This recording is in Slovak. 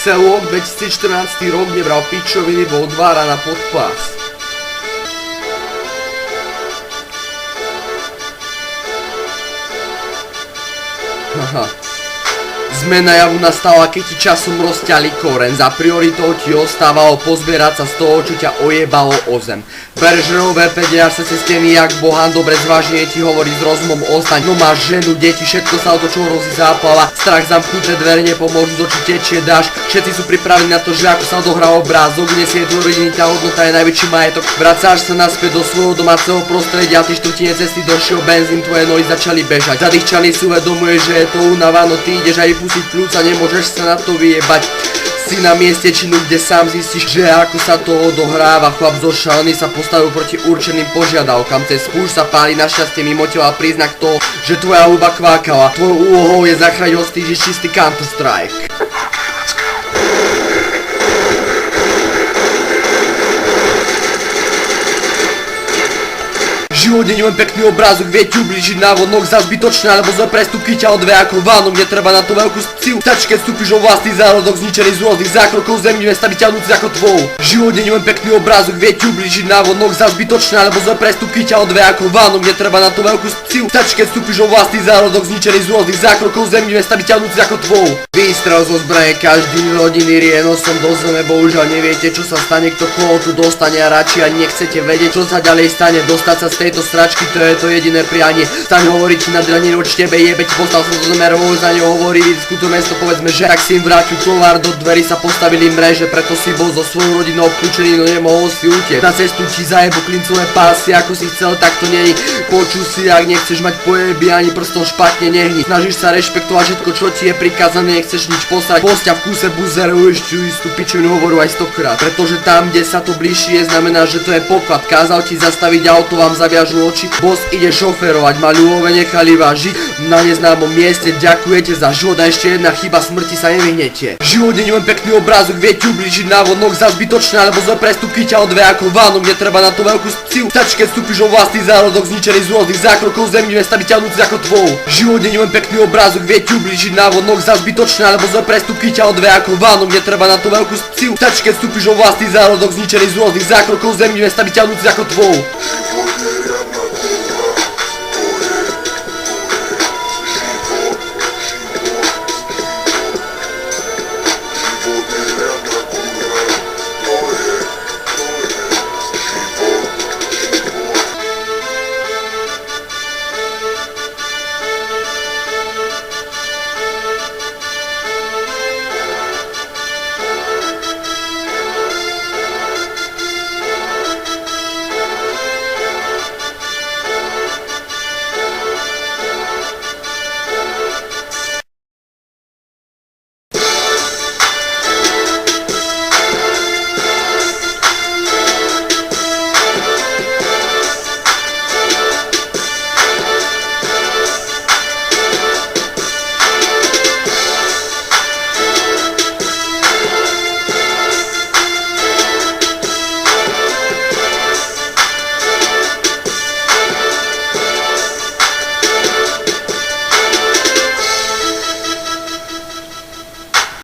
Celok 2014 rok nebral pičoviny, bol 2 rána pod pás. Haha. Zmena javu nastala, keď ti časom rozťali koreň. Za prioritou ti ostávalo pozbierať sa z toho, čo ťa ojebalo o zem. Bereš VPD a sa cez steny jak bohan, dobre zvážne ti hovorí s rozumom ostaň. No máš ženu, deti, všetko sa o to čo hrozí záplava. Strach, zamknuté dvere nepomôžu, do čo tečie dáš. Všetci sú pripravení na to, že ako sa odohrá obrázok, kde si jednu rodiny, tá hodnota je najväčší majetok. Vracáš sa naspäť do svojho domáceho prostredia, ty štvrtine cesty došiel benzín, tvoje nohy začali bežať. Zadýchčaný si uvedomuješ, že je to únava, no ty ideš aj pustiť pľúca, nemôžeš sa na to vyjebať. Si na mieste činu, kde sám zistíš, že ako sa to odohráva. Chlap zo šalny sa postavil proti určeným požiadavkám. Cez spúšť sa páli našťastie mimo tela príznak toho, že tvoja huba kvákala. Tvojou úlohou je zachrániť hostížiť čistý Counter Strike. Život nie je len pekný obrázok, vie ti ublížiť návodnok za zbytočné alebo zlé prestupky ťa odve ako vánom, netreba na to veľkú silu. Stačí, keď vstúpiš o vlastný zárodok zničený z rôznych zákrokov zemí, mesta vyťahnúci ako tvou. Život nie je len pekný obrázok, vie ti ublížiť návodok za zbytočné alebo zlé prestupky ťa odve ako vánom, netreba na to veľkú silu. Stačí, keď vstúpiš o vlastný zárodok zničený z rôznych zákrokov zemí, mesta vyťahnúci ako tvou. Výstrel zo zbrane každý rodinný rie nosom do zeme, bohužiaľ neviete čo sa stane, kto koho tu dostane a radšej ani nechcete vedieť čo sa ďalej stane. Dostať sa z tejto stračky, to je to jediné prianie. Staň hovoriť ti na draní roč tebe jebeť, postal som zo zeme, rovol za ňou hovorí, skúto mesto povedzme, že tak si im vrátil tovar, do dverí sa postavili mreže, preto si bol so svojou rodinou obklúčený, no nemohol si utieť. Na cestu ti zajebu klincové pásy, ako si chcel, tak to nie je. Počuj si, ak nechceš mať pojeby, ani prstom špatne nehni. Snažíš sa rešpektovať všetko, čo ti je prikázané, nechceš nič posrať. Posťa v kúse buzeruješ tú istú pičovinu hovoru aj 100-krát. Pretože tam, kde sa to bližšie, znamená, že to je poklad. Kázal ti zastaviť auto, vám zaviažu oči. Boss ide šoferovať, maľúhove nechali vás žiť na neznámom mieste. Ďakujete za život a ešte jedna chyba, smrti sa nevyhnete. Život nie je len pekný obrázok, vie ti ublížiť návodok za zbytočné alebo zlé prestupky ťa odve ako vánom, netreba na to veľkú silu. Stačí, keď vstúpiš o vlastný zárodok zničený z rôznych zákrokov zemí, mesta vyťahnúci ako tvou. Život nie je len pekný obrázok, vie ti ublížiť návodok za zbytočné alebo zlé prestupky ťa odve ako vánom, netreba na to veľkú silu. Stačí, keď vstúpiš o vlastný zárodok zničený z rôznych zákrokov zemí, mesta vyťahnúci ako tvou.